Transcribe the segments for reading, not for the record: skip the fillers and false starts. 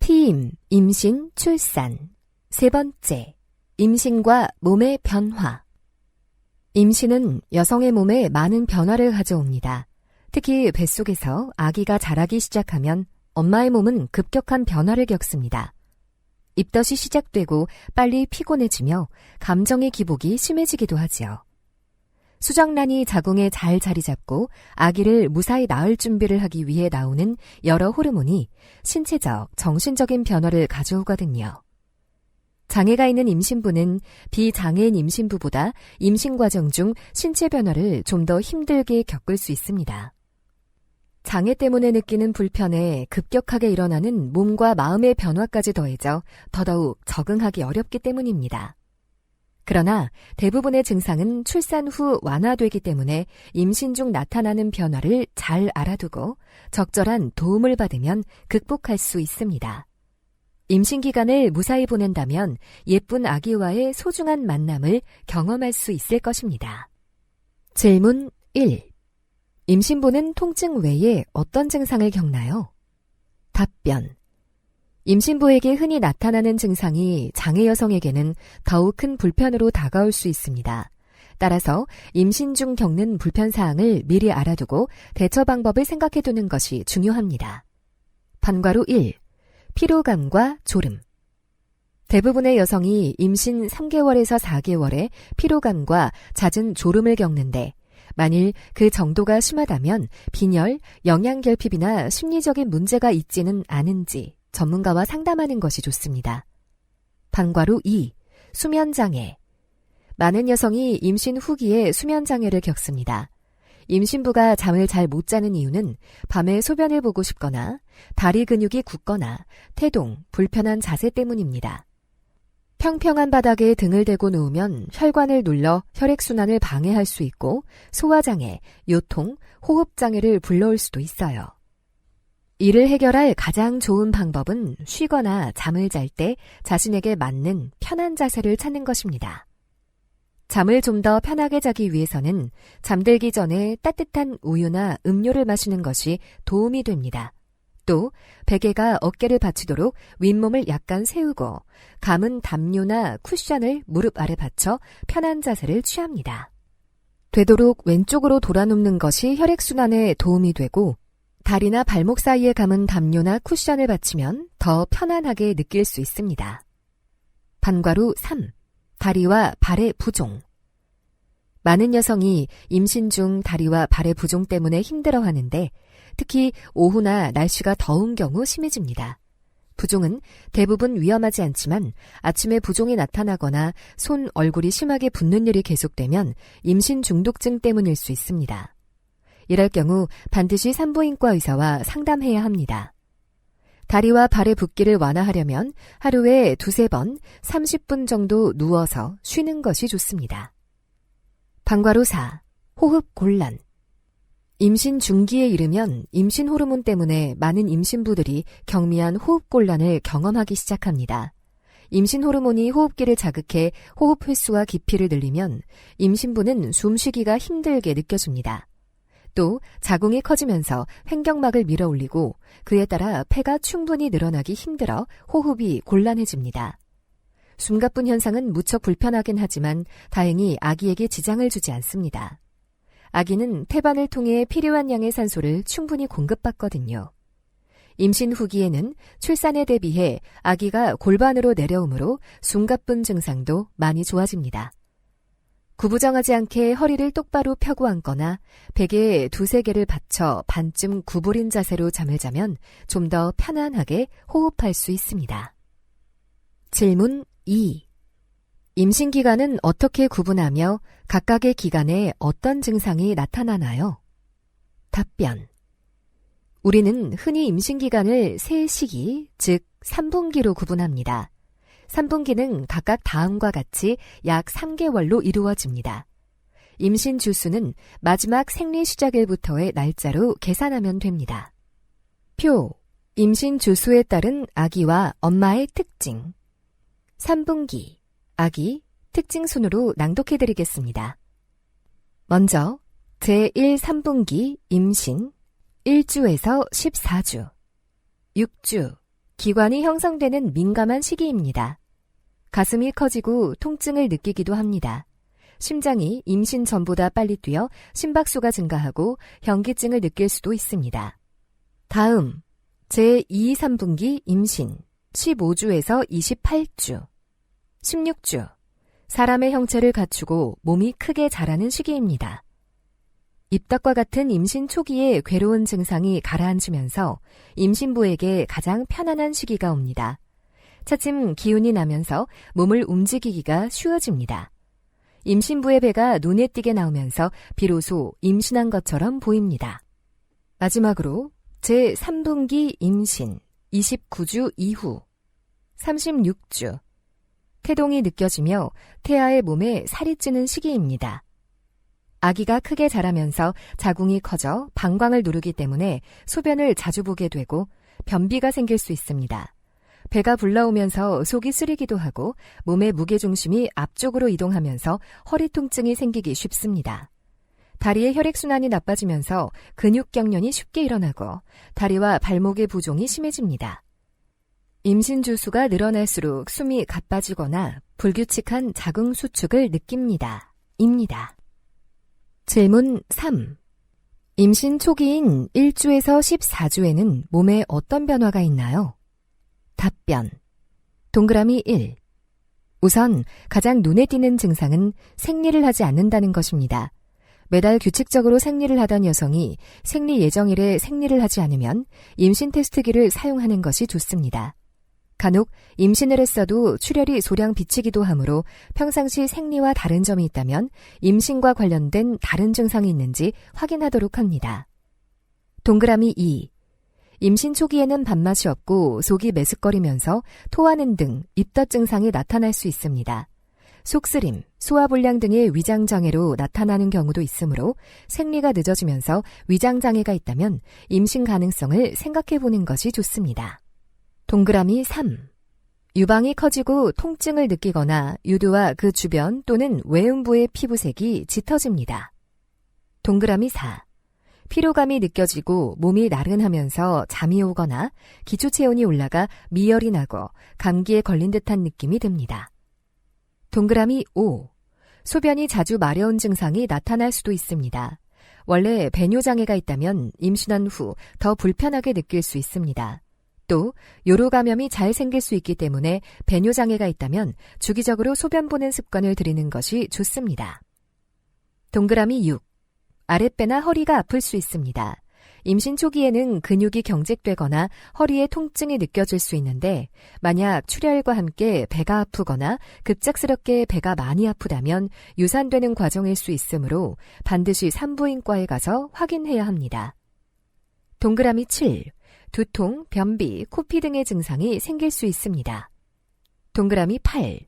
피임, 임신, 출산. 세 번째, 임신과 몸의 변화. 임신은 여성의 몸에 많은 변화를 가져옵니다. 특히 뱃속에서 아기가 자라기 시작하면 엄마의 몸은 급격한 변화를 겪습니다. 입덧이 시작되고 빨리 피곤해지며 감정의 기복이 심해지기도 하지요. 수정란이 자궁에 잘 자리 잡고 아기를 무사히 낳을 준비를 하기 위해 나오는 여러 호르몬이 신체적, 정신적인 변화를 가져오거든요. 장애가 있는 임신부는 비장애인 임신부보다 임신 과정 중 신체 변화를 좀 더 힘들게 겪을 수 있습니다. 장애 때문에 느끼는 불편에 급격하게 일어나는 몸과 마음의 변화까지 더해져 더더욱 적응하기 어렵기 때문입니다. 그러나 대부분의 증상은 출산 후 완화되기 때문에 임신 중 나타나는 변화를 잘 알아두고 적절한 도움을 받으면 극복할 수 있습니다. 임신 기간을 무사히 보낸다면 예쁜 아기와의 소중한 만남을 경험할 수 있을 것입니다. 질문 1. 임신부는 통증 외에 어떤 증상을 겪나요? 답변. 임신부에게 흔히 나타나는 증상이 장애 여성에게는 더욱 큰 불편으로 다가올 수 있습니다. 따라서 임신 중 겪는 불편사항을 미리 알아두고 대처 방법을 생각해두는 것이 중요합니다. 반과로 1. 피로감과 졸음. 대부분의 여성이 임신 3개월에서 4개월에 피로감과 잦은 졸음을 겪는데 만일 그 정도가 심하다면 빈혈, 영양결핍이나 심리적인 문제가 있지는 않은지 전문가와 상담하는 것이 좋습니다. 반과로 2. 수면장애. 많은 여성이 임신 후기에 수면장애를 겪습니다. 임신부가 잠을 잘 못 자는 이유는 밤에 소변을 보고 싶거나 다리 근육이 굳거나 태동, 불편한 자세 때문입니다. 평평한 바닥에 등을 대고 누우면 혈관을 눌러 혈액순환을 방해할 수 있고 소화장애, 요통, 호흡장애를 불러올 수도 있어요. 이를 해결할 가장 좋은 방법은 쉬거나 잠을 잘 때 자신에게 맞는 편한 자세를 찾는 것입니다. 잠을 좀 더 편하게 자기 위해서는 잠들기 전에 따뜻한 우유나 음료를 마시는 것이 도움이 됩니다. 또 베개가 어깨를 받치도록 윗몸을 약간 세우고 감은 담요나 쿠션을 무릎 아래 받쳐 편한 자세를 취합니다. 되도록 왼쪽으로 돌아 눕는 것이 혈액순환에 도움이 되고 다리나 발목 사이에 감은 담요나 쿠션을 받치면 더 편안하게 느낄 수 있습니다. 반과로 3. 다리와 발의 부종. 많은 여성이 임신 중 다리와 발의 부종 때문에 힘들어하는데 특히 오후나 날씨가 더운 경우 심해집니다. 부종은 대부분 위험하지 않지만 아침에 부종이 나타나거나 손, 얼굴이 심하게 붓는 일이 계속되면 임신 중독증 때문일 수 있습니다. 이럴 경우 반드시 산부인과 의사와 상담해야 합니다. 다리와 발의 붓기를 완화하려면 하루에 2-3번 30분 정도 누워서 쉬는 것이 좋습니다. 반과로 4. 호흡 곤란. 임신 중기에 이르면 임신 호르몬 때문에 많은 임신부들이 경미한 호흡 곤란을 경험하기 시작합니다. 임신 호르몬이 호흡기를 자극해 호흡 횟수와 깊이를 늘리면 임신부는 숨쉬기가 힘들게 느껴집니다. 또 자궁이 커지면서 횡격막을 밀어올리고 그에 따라 폐가 충분히 늘어나기 힘들어 호흡이 곤란해집니다. 숨가쁜 현상은 무척 불편하긴 하지만 다행히 아기에게 지장을 주지 않습니다. 아기는 태반을 통해 필요한 양의 산소를 충분히 공급받거든요. 임신 후기에는 출산에 대비해 아기가 골반으로 내려오므로 숨가쁜 증상도 많이 좋아집니다. 구부정하지 않게 허리를 똑바로 펴고 앉거나 베개에 2-3개를 받쳐 반쯤 구부린 자세로 잠을 자면 좀 더 편안하게 호흡할 수 있습니다. 질문 2. 임신 기간은 어떻게 구분하며 각각의 기간에 어떤 증상이 나타나나요? 답변. 우리는 흔히 임신 기간을 3시기, 즉 3분기로 구분합니다. 3분기는 각각 다음과 같이 약 3개월로 이루어집니다. 임신 주수는 마지막 생리 시작일부터의 날짜로 계산하면 됩니다. 표. 임신 주수에 따른 아기와 엄마의 특징. 3분기. 아기, 특징 순으로 낭독해드리겠습니다. 먼저 제1-3분기 임신 1주에서 14주, 6주, 기관이 형성되는 민감한 시기입니다. 가슴이 커지고 통증을 느끼기도 합니다. 심장이 임신 전보다 빨리 뛰어 심박수가 증가하고 현기증을 느낄 수도 있습니다. 다음, 제2, 3분기 임신 15주에서 28주, 16주, 사람의 형체를 갖추고 몸이 크게 자라는 시기입니다. 입덧과 같은 임신 초기에 괴로운 증상이 가라앉으면서 임신부에게 가장 편안한 시기가 옵니다. 차츰 기운이 나면서 몸을 움직이기가 쉬워집니다. 임신부의 배가 눈에 띄게 나오면서 비로소 임신한 것처럼 보입니다. 마지막으로 제3분기 임신 29주 이후 36주, 태동이 느껴지며 태아의 몸에 살이 찌는 시기입니다. 아기가 크게 자라면서 자궁이 커져 방광을 누르기 때문에 소변을 자주 보게 되고 변비가 생길 수 있습니다. 배가 불러오면서 속이 쓰리기도 하고 몸의 무게중심이 앞쪽으로 이동하면서 허리 통증이 생기기 쉽습니다. 다리의 혈액순환이 나빠지면서 근육경련이 쉽게 일어나고 다리와 발목의 부종이 심해집니다. 임신 주수가 늘어날수록 숨이 가빠지거나 불규칙한 자궁 수축을 느낍니다. 입니다. 질문 3. 임신 초기인 1주에서 14주에는 몸에 어떤 변화가 있나요? 답변. 동그라미 1. 우선 가장 눈에 띄는 증상은 생리를 하지 않는다는 것입니다. 매달 규칙적으로 생리를 하던 여성이 생리 예정일에 생리를 하지 않으면 임신 테스트기를 사용하는 것이 좋습니다. 간혹 임신을 했어도 출혈이 소량 비치기도 하므로 평상시 생리와 다른 점이 있다면 임신과 관련된 다른 증상이 있는지 확인하도록 합니다. 동그라미 2. 임신 초기에는 밥맛이 없고 속이 메스꺼리면서 토하는 등 입덧 증상이 나타날 수 있습니다. 속쓰림, 소화불량 등의 위장장애로 나타나는 경우도 있으므로 생리가 늦어지면서 위장장애가 있다면 임신 가능성을 생각해보는 것이 좋습니다. 동그라미 3. 유방이 커지고 통증을 느끼거나 유두와 그 주변 또는 외음부의 피부색이 짙어집니다. 동그라미 4. 피로감이 느껴지고 몸이 나른하면서 잠이 오거나 기초체온이 올라가 미열이 나고 감기에 걸린 듯한 느낌이 듭니다. 동그라미 5. 소변이 자주 마려운 증상이 나타날 수도 있습니다. 원래 배뇨장애가 있다면 임신한 후 더 불편하게 느낄 수 있습니다. 또 요로 감염이 잘 생길 수 있기 때문에 배뇨장애가 있다면 주기적으로 소변 보는 습관을 들이는 것이 좋습니다. 동그라미 6. 아랫배나 허리가 아플 수 있습니다. 임신 초기에는 근육이 경직되거나 허리에 통증이 느껴질 수 있는데 만약 출혈과 함께 배가 아프거나 급작스럽게 배가 많이 아프다면 유산되는 과정일 수 있으므로 반드시 산부인과에 가서 확인해야 합니다. 동그라미 7. 두통, 변비, 코피 등의 증상이 생길 수 있습니다. 동그라미 8.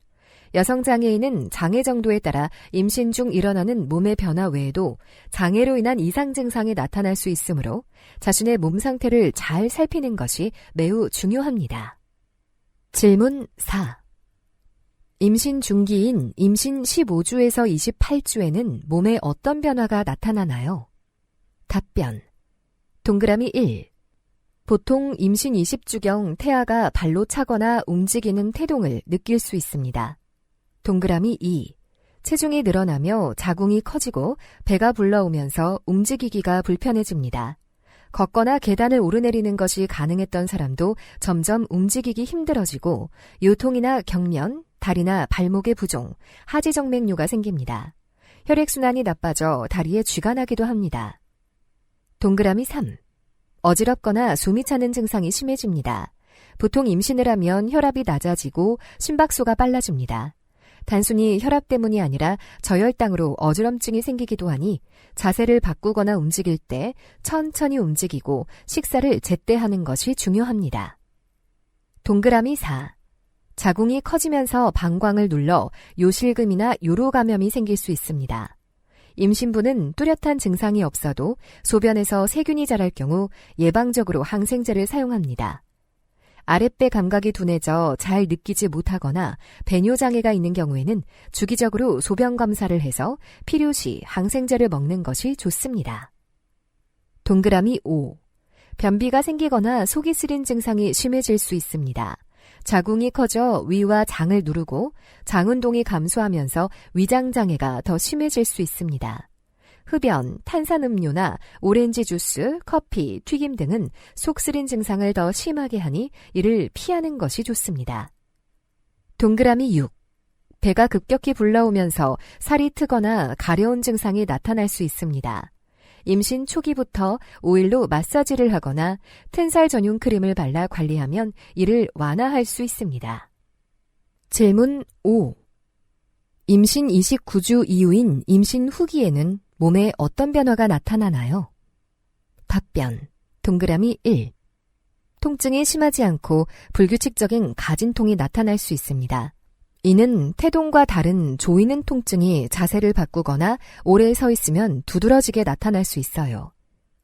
여성 장애인은 장애 정도에 따라 임신 중 일어나는 몸의 변화 외에도 장애로 인한 이상 증상이 나타날 수 있으므로 자신의 몸 상태를 잘 살피는 것이 매우 중요합니다. 질문 4. 임신 중기인 임신 15주에서 28주에는 몸에 어떤 변화가 나타나나요? 답변. 동그라미 1. 보통 임신 20주경 태아가 발로 차거나 움직이는 태동을 느낄 수 있습니다. 동그라미 2. 체중이 늘어나며 자궁이 커지고 배가 불러오면서 움직이기가 불편해집니다. 걷거나 계단을 오르내리는 것이 가능했던 사람도 점점 움직이기 힘들어지고 요통이나 경련, 다리나 발목의 부종, 하지정맥류가 생깁니다. 혈액순환이 나빠져 다리에 쥐가 나기도 합니다. 동그라미 3. 어지럽거나 숨이 차는 증상이 심해집니다. 보통 임신을 하면 혈압이 낮아지고 심박수가 빨라집니다. 단순히 혈압 때문이 아니라 저혈당으로 어지럼증이 생기기도 하니 자세를 바꾸거나 움직일 때 천천히 움직이고 식사를 제때 하는 것이 중요합니다. 동그라미 4. 자궁이 커지면서 방광을 눌러 요실금이나 요로 감염이 생길 수 있습니다. 임신부는 뚜렷한 증상이 없어도 소변에서 세균이 자랄 경우 예방적으로 항생제를 사용합니다. 아랫배 감각이 둔해져 잘 느끼지 못하거나 배뇨장애가 있는 경우에는 주기적으로 소변 검사를 해서 필요시 항생제를 먹는 것이 좋습니다. 동그라미 5. 변비가 생기거나 속이 쓰린 증상이 심해질 수 있습니다. 자궁이 커져 위와 장을 누르고 장운동이 감소하면서 위장장애가 더 심해질 수 있습니다. 흡연, 탄산음료나 오렌지 주스, 커피, 튀김 등은 속 쓰린 증상을 더 심하게 하니 이를 피하는 것이 좋습니다. 동그라미 6. 배가 급격히 불러오면서 살이 트거나 가려운 증상이 나타날 수 있습니다. 임신 초기부터 오일로 마사지를 하거나 튼살 전용 크림을 발라 관리하면 이를 완화할 수 있습니다. 질문 5. 임신 29주 이후인 임신 후기에는 몸에 어떤 변화가 나타나나요? 답변. 동그라미 1. 통증이 심하지 않고 불규칙적인 가진통이 나타날 수 있습니다. 이는 태동과 다른 조이는 통증이 자세를 바꾸거나 오래 서 있으면 두드러지게 나타날 수 있어요.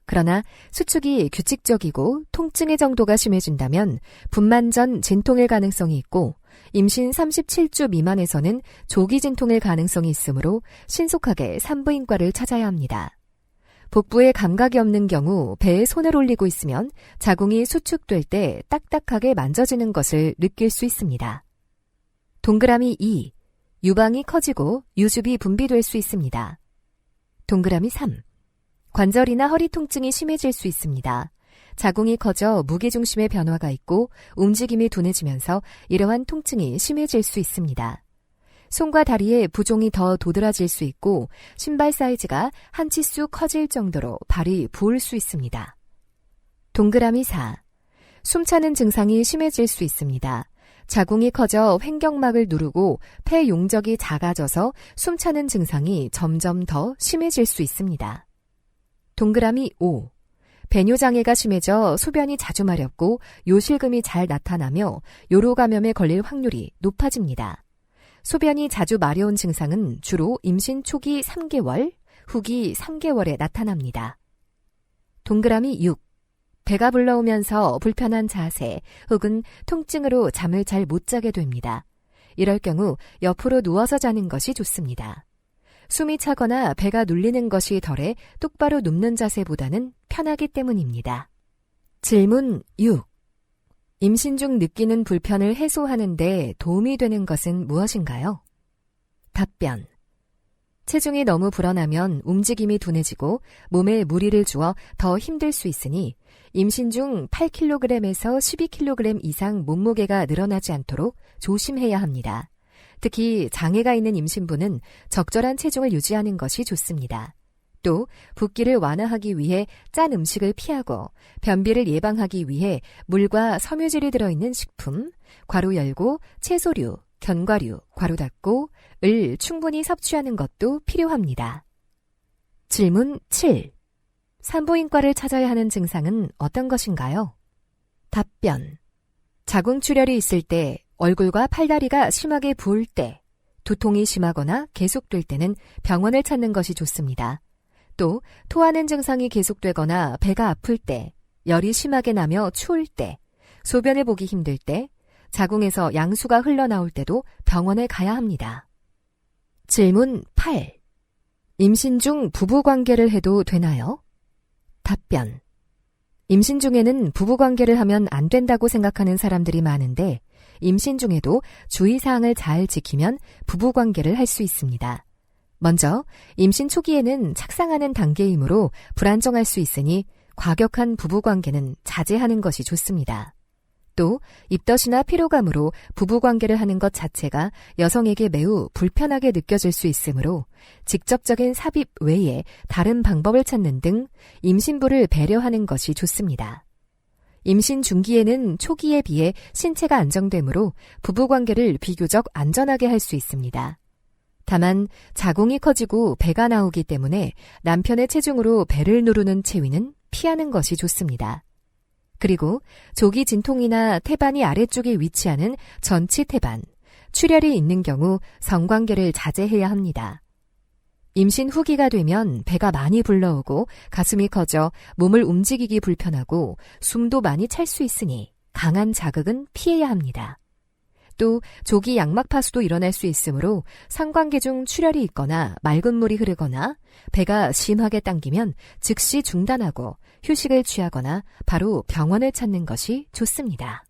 그러나 수축이 규칙적이고 통증의 정도가 심해진다면 분만 전 진통일 가능성이 있고 임신 37주 미만에서는 조기 진통일 가능성이 있으므로 신속하게 산부인과를 찾아야 합니다. 복부에 감각이 없는 경우 배에 손을 올리고 있으면 자궁이 수축될 때 딱딱하게 만져지는 것을 느낄 수 있습니다. 동그라미 2. 유방이 커지고 유즙이 분비될 수 있습니다. 동그라미 3. 관절이나 허리 통증이 심해질 수 있습니다. 자궁이 커져 무게중심의 변화가 있고 움직임이 둔해지면서 이러한 통증이 심해질 수 있습니다. 손과 다리에 부종이 더 도드라질 수 있고 신발 사이즈가 한 치수 커질 정도로 발이 부을 수 있습니다. 동그라미 4. 숨차는 증상이 심해질 수 있습니다. 자궁이 커져 횡격막을 누르고 폐 용적이 작아져서 숨차는 증상이 점점 더 심해질 수 있습니다. 동그라미 5. 배뇨장애가 심해져 소변이 자주 마렵고 요실금이 잘 나타나며 요로 감염에 걸릴 확률이 높아집니다. 소변이 자주 마려운 증상은 주로 임신 초기 3개월, 후기 3개월에 나타납니다. 동그라미 6. 배가 불러오면서 불편한 자세 혹은 통증으로 잠을 잘 못 자게 됩니다. 이럴 경우 옆으로 누워서 자는 것이 좋습니다. 숨이 차거나 배가 눌리는 것이 덜해 똑바로 눕는 자세보다는 편하기 때문입니다. 질문 6. 임신 중 느끼는 불편을 해소하는 데 도움이 되는 것은 무엇인가요? 답변. 체중이 너무 불어나면 움직임이 둔해지고 몸에 무리를 주어 더 힘들 수 있으니 임신 중 8kg에서 12kg 이상 몸무게가 늘어나지 않도록 조심해야 합니다. 특히 장애가 있는 임신부는 적절한 체중을 유지하는 것이 좋습니다. 또 붓기를 완화하기 위해 짠 음식을 피하고 변비를 예방하기 위해 물과 섬유질이 들어있는 식품, 괄호 열고 채소류, 견과류, 괄호 닫고 을 충분히 섭취하는 것도 필요합니다. 질문 7. 산부인과를 찾아야 하는 증상은 어떤 것인가요? 답변. 자궁출혈이 있을 때, 얼굴과 팔다리가 심하게 부을 때, 두통이 심하거나 계속될 때는 병원을 찾는 것이 좋습니다. 또 토하는 증상이 계속되거나 배가 아플 때, 열이 심하게 나며 추울 때, 소변을 보기 힘들 때, 자궁에서 양수가 흘러나올 때도 병원에 가야 합니다. 질문 8. 임신 중 부부관계를 해도 되나요? 답변. 임신 중에는 부부관계를 하면 안 된다고 생각하는 사람들이 많은데 임신 중에도 주의사항을 잘 지키면 부부관계를 할 수 있습니다. 먼저 임신 초기에는 착상하는 단계이므로 불안정할 수 있으니 과격한 부부관계는 자제하는 것이 좋습니다. 또 입덧이나 피로감으로 부부관계를 하는 것 자체가 여성에게 매우 불편하게 느껴질 수 있으므로 직접적인 삽입 외에 다른 방법을 찾는 등 임신부를 배려하는 것이 좋습니다. 임신 중기에는 초기에 비해 신체가 안정되므로 부부관계를 비교적 안전하게 할 수 있습니다. 다만 자궁이 커지고 배가 나오기 때문에 남편의 체중으로 배를 누르는 체위는 피하는 것이 좋습니다. 그리고 조기 진통이나 태반이 아래쪽에 위치하는 전치 태반, 출혈이 있는 경우 성관계를 자제해야 합니다. 임신 후기가 되면 배가 많이 불러오고 가슴이 커져 몸을 움직이기 불편하고 숨도 많이 찰 수 있으니 강한 자극은 피해야 합니다. 또 조기 양막파수도 일어날 수 있으므로 상관계 중 출혈이 있거나 맑은 물이 흐르거나 배가 심하게 당기면 즉시 중단하고 휴식을 취하거나 바로 병원을 찾는 것이 좋습니다.